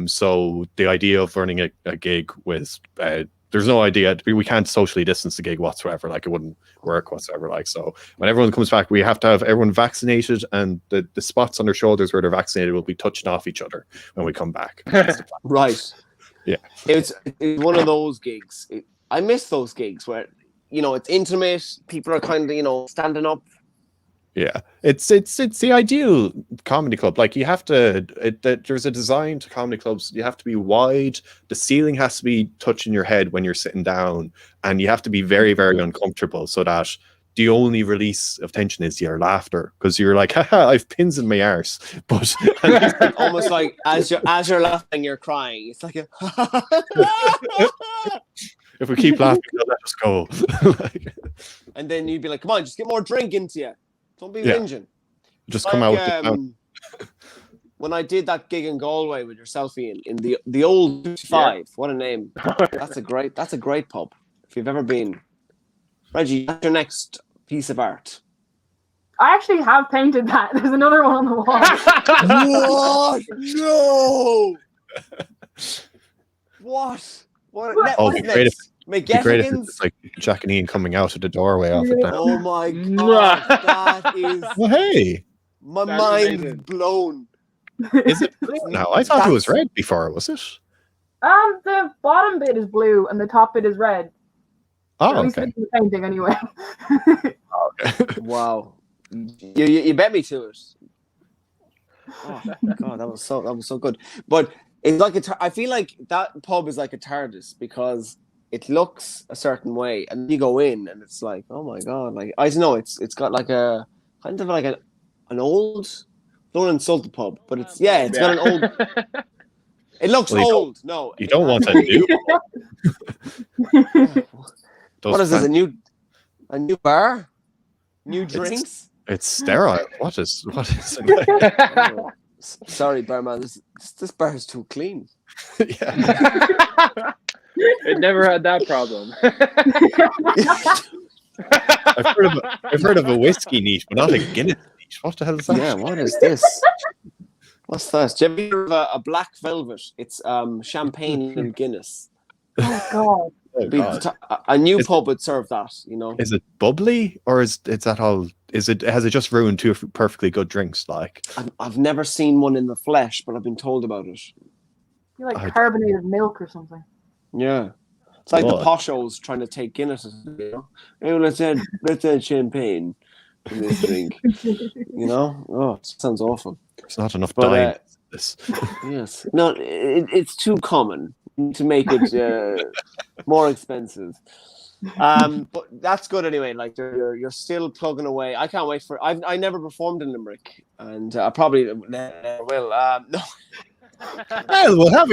So the idea of running a gig with there's no idea. We can't socially distance the gig whatsoever. Like, it wouldn't work whatsoever. Like, so when everyone comes back, we have to have everyone vaccinated, and the spots on their shoulders where they're vaccinated will be touching off each other when we come back. Right. Yeah. It's one of those gigs. I miss those gigs where, it's intimate. People are kind of, standing up. Yeah, it's the ideal comedy club. Like, you have to. There's a design to comedy clubs. You have to be wide. The ceiling has to be touching your head when you're sitting down, and you have to be very, very uncomfortable, so that the only release of tension is your laughter, because you're like, haha, I've pins in my arse. But almost like as you're laughing, you're crying. It's like if we keep laughing, they'll let us go. And then you'd be like, come on, just get more drink into you. Don't be whinging. Just come out. When I did that gig in Galway with yourself, Ian, in the old 55, what a name! That's a great pub. If you've ever been, Reggie, that's your next piece of art. I actually have painted that. There's another one on the wall. What? No. What? What's next? McGettigans? It's like Jack and Ian coming out of the doorway off it. Oh my god, that is. Well, hey, my mind is blown. Is it blue now? I thought it was red before. Was it? The bottom bit is blue and the top bit is red. Oh, at least okay. the painting anyway. Okay. Wow, you bet me to it. Oh god, that was so good. But it's like I feel like that pub is like a TARDIS, because it looks a certain way, and you go in, and it's like, oh my god! Like, I don't know, it's got like a kind of like an old. Don't insult the pub, but it's got an old. It looks old. No, you don't want a new. What is this? A new bar? New drinks? It's sterile. What is it? Oh, sorry, barman. This bar is too clean. Yeah. It never had that problem. I've heard of a whiskey niche, but not a Guinness niche. What the hell is that? Yeah, what is this? What's that? Do you ever have a black velvet? It's champagne and Guinness. Oh god. Oh, God. A new pub would serve that, Is it bubbly, or is that all? Has it just ruined two perfectly good drinks? Like, I've never seen one in the flesh, but I've been told about it. You're like carbonated milk or something. Yeah, it's like the poshos trying to take Guinness. Hey, let's add champagne in this drink. Oh, it sounds awful. There's not enough dye. Yes, no, it's too common to make it more expensive. But that's good anyway. Like, you're still plugging away. I can't wait for. I never performed in Limerick, and I probably never will. No. Well, we'll have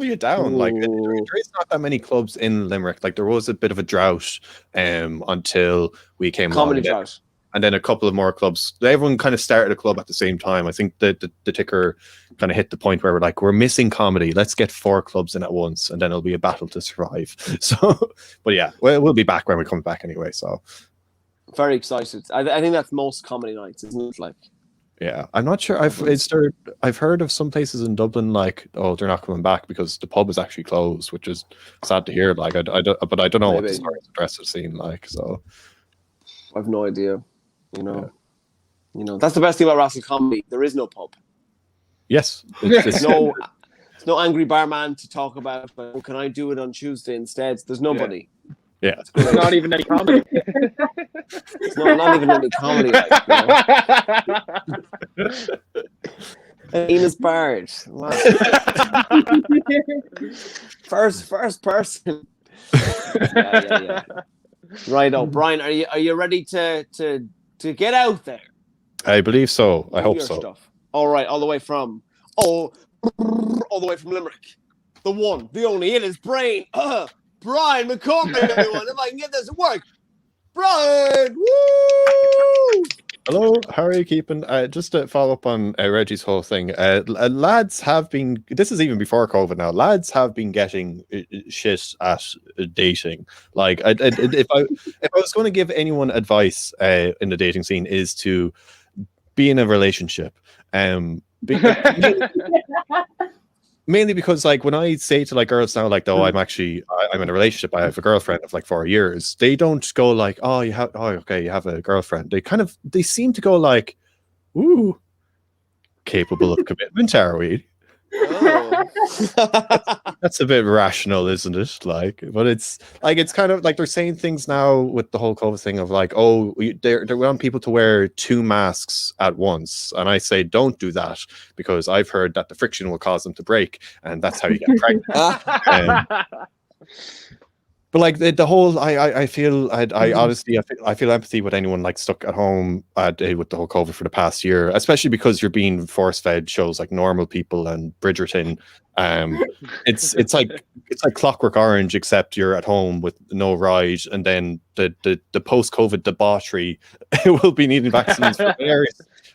you down. Ooh. Like, there's not that many clubs in Limerick. Like, there was a bit of a drought until we came comedy drought, and then a couple of more clubs. Everyone kind of started a club at the same time. I think the ticker kind of hit the point where we're missing comedy. Let's get 4 clubs in at once, and then it'll be a battle to survive. So, but yeah, we'll be back when we come back anyway. So, very excited. I think that's most comedy nights, isn't it? Like. Yeah, I'm not sure. I've heard of some places in Dublin, like, oh, they're not coming back because the pub is actually closed, which is sad to hear. Like, but I don't know what the story of the rest of the scene like. So, I've no idea. That's the best thing about Rassel Comedy. There is no pub. Yes, it's no angry barman to talk about. But can I do it on Tuesday instead? There's nobody. Yeah, it's not even any comedy. It's not even any comedy. Venus Bard. Wow. first person. Yeah. Right, Brian, are you ready to get out there? I believe so. I hope your so. Stuff. All right, all the way from Limerick. The one, the only, it is Brian McComedy, everyone. If I can get this to work. Brian! Woo! Hello, how are you keeping? Just to follow up on Reggie's whole thing, lads have been, this is even before COVID now, lads have been getting shit at dating. Like, if I was going to give anyone advice in the dating scene, is to be in a relationship. Mainly because, like, when I say to like girls now, like, I'm in a relationship, I have a girlfriend of like 4 years, they don't go like, you have a girlfriend. They seem to go like, ooh, capable of commitment, are we? Oh. That's a bit rational, isn't it? Like, but it's kind of like they're saying things now with the whole COVID thing of like, they want people to wear 2 masks at once, and I say don't do that because I've heard that the friction will cause them to break, and that's how you get pregnant. But like the whole, I feel honestly I feel empathy with anyone like stuck at home with the whole COVID for the past year, especially because you're being force fed shows like Normal People and Bridgerton. It's like Clockwork Orange, except you're at home with no ride, and then the post COVID debauchery will be needing vaccines for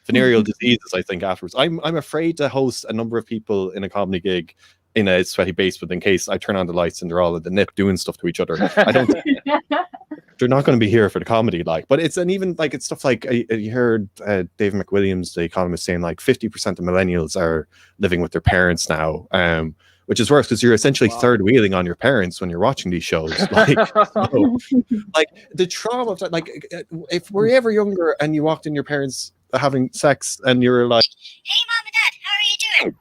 venereal diseases. I think afterwards, I'm afraid to host a number of people in a comedy gig in a sweaty basement in case I turn on the lights and they're all at the nip doing stuff to each other. I don't think they're not going to be here for the comedy, like, but it's stuff like you heard Dave McWilliams, the economist, saying like 50% of millennials are living with their parents now, which is worse because you're essentially third wheeling on your parents when you're watching these shows. Like, like the trauma of that, like if we're ever younger and you walked in your parents having sex and you were like, hey mom and dad, how are you doing?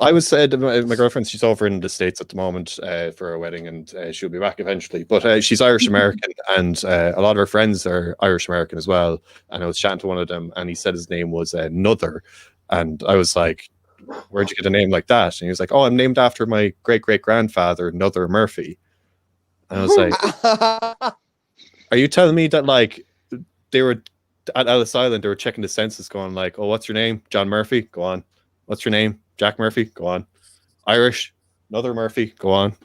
I was said my girlfriend, she's over in the States at the moment for a wedding, and she'll be back eventually, but she's Irish American, and a lot of her friends are Irish American as well, and I was chatting to one of them and he said his name was Nuther, and I was like, where'd you get a name like that? And he was like, I'm named after my great-great-grandfather Nuther Murphy. And I was like, are you telling me that like they were at Ellis Island, they were checking the census going like, what's your name? John Murphy? Go on. What's your name? Jack Murphy? Go on. Irish? Another Murphy? Go on.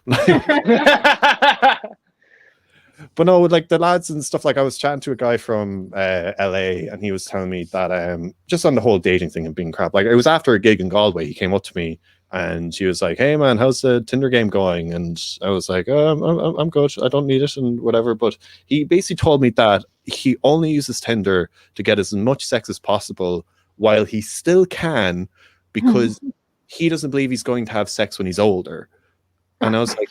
But no, like the lads and stuff, like I was chatting to a guy from LA, and he was telling me that just on the whole dating thing and being crap, like it was after a gig in Galway, he came up to me and he was like, hey man, how's the Tinder game going? And I was like, I'm good, I don't need it and whatever. But he basically told me that he only uses Tinder to get as much sex as possible while he still can, because he doesn't believe he's going to have sex when he's older. And I was like,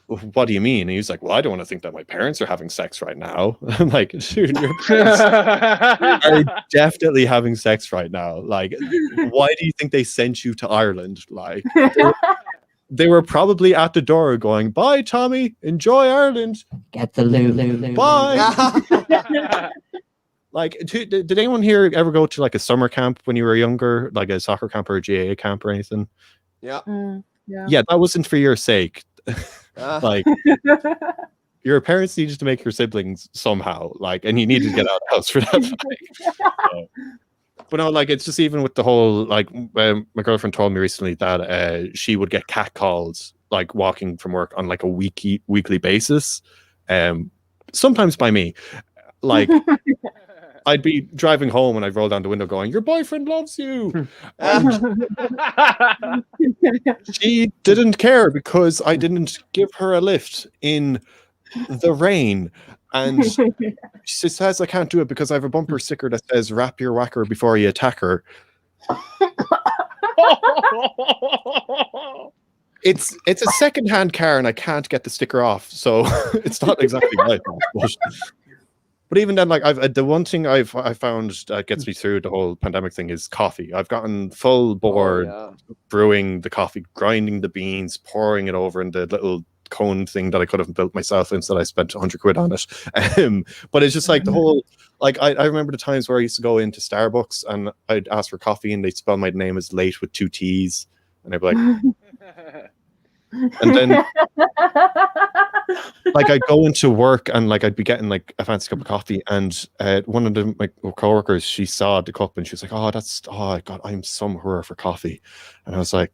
what do you mean? And he was like, well, I don't want to think that my parents are having sex right now. I'm like, dude, your parents are definitely having sex right now. Like, why do you think they sent you to Ireland? Like, they were probably at the door going, bye, Tommy, enjoy Ireland. Get the loo. Bye. Like, did anyone here ever go to like a summer camp when you were younger, like a soccer camp or a GAA camp or anything? Yeah. Yeah, that wasn't for your sake. Like, your parents needed to make your siblings somehow, like, and you needed to get out of the house for that. But no, like, it's just even with the whole, like, my girlfriend told me recently that she would get catcalled, like, walking from work on like a weekly basis, sometimes by me. Like, I'd be driving home and I'd roll down the window going, your boyfriend loves you. And she didn't care because I didn't give her a lift in the rain. And she says I can't do it because I have a bumper sticker that says wrap your whacker before you attack her. It's a second-hand car and I can't get the sticker off, so it's not exactly my fault. But even then, like the one thing I found that gets me through the whole pandemic thing is coffee. I've gotten full board brewing the coffee, grinding the beans, pouring it over in the little cone thing that I could have built myself instead I spent 100 quid on it. But it's just like the whole, like I remember the times where I used to go into Starbucks and I'd ask for coffee and they'd spell my name as late with 2 T's and I'd be like, and then like I'd go into work and like I'd be getting like a fancy cup of coffee and one of my coworkers, she saw the cup and she was like, oh God, I'm some whore for coffee. And I was like,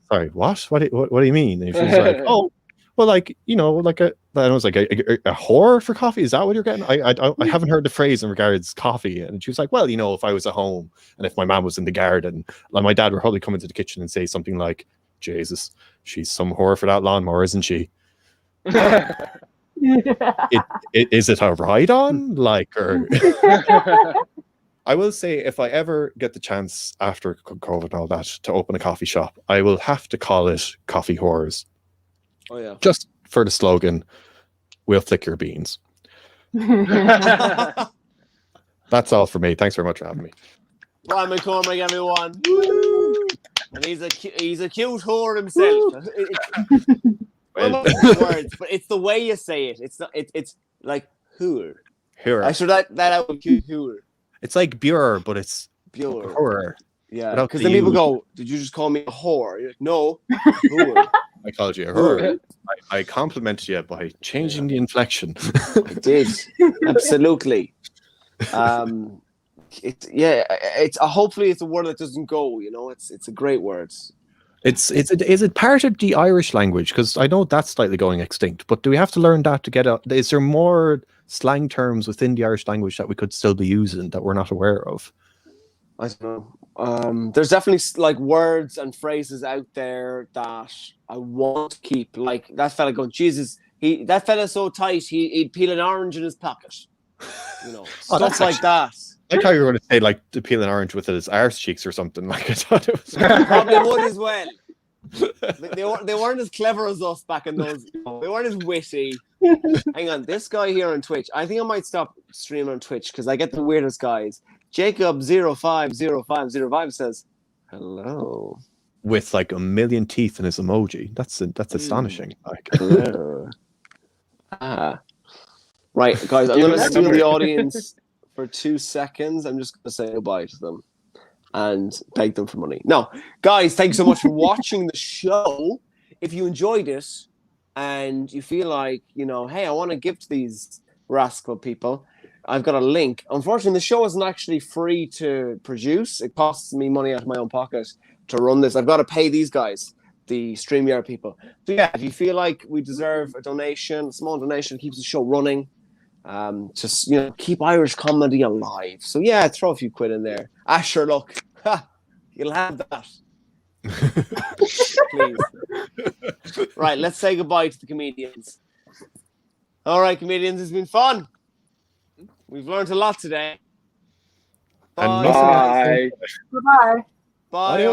sorry, what do you mean? And she was like, oh, well, like, you know, like and I was like, a whore for coffee? Is that what you're getting? I haven't heard the phrase in regards to coffee. And she was like, well, you know, if I was at home and if my mom was in the garden, like my dad would probably come into the kitchen and say something like, Jesus, she's some whore for that lawnmower, isn't she? Is it a ride-on? Like, or I will say, if I ever get the chance after COVID and all that to open a coffee shop, I will have to call it Coffee Whores. Oh yeah. Just for the slogan, we'll flick your beans. That's all for me. Thanks very much for having me. Brian McCormick, everyone. Woo! And he's a cute whore himself. Words, but it's the way you say it. It's not. It's like whore. Whore. I should that out with cute whore. It's like Bure, but it's Bure. Whore. Yeah, because then people go, "Did you just call me a whore?" You're like, no, whore. I called you a whore. I complimented you by changing the inflection. I did, absolutely. It's hopefully it's a word that doesn't go. You know, it's a great word. Is it part of the Irish language? Because I know that's slightly going extinct. But do we have to learn that to get out? Is there more slang terms within the Irish language that we could still be using that we're not aware of? I don't know. There's definitely like words and phrases out there that I want to keep. Like that fella going, Jesus, that fella's so tight, he'd peel an orange in his pocket. You know, stuff like that. I thought you were going to say like to peel an orange with his arse cheeks or something. Like I thought it was probably would as well. They weren't as clever as us back in those. They weren't as witty. Hang on, this guy here on Twitch. I think I might stop streaming on Twitch because I get the weirdest guys. Jacob050505 says, "Hello," with like a million teeth in his emoji. That's astonishing. Like, hello. Right, guys. I'm going to steal the audience for 2 seconds. I'm just going to say goodbye to them and beg them for money. No, guys, thanks so much for watching the show. If you enjoyed it and you feel like, you know, hey, I want to give to these rascal people, I've got a link. Unfortunately, the show isn't actually free to produce. It costs me money out of my own pocket to run this. I've got to pay these guys, the StreamYard people. So yeah, if you feel like we deserve a donation, a small donation keeps the show running. Just, you know, keep Irish comedy alive. So yeah, throw a few quid in there. Sure, look, you'll have that. Please. Right, let's say goodbye to the comedians. All right, comedians, it's been fun. We've learned a lot today. Bye. Bye. Bye. Bye.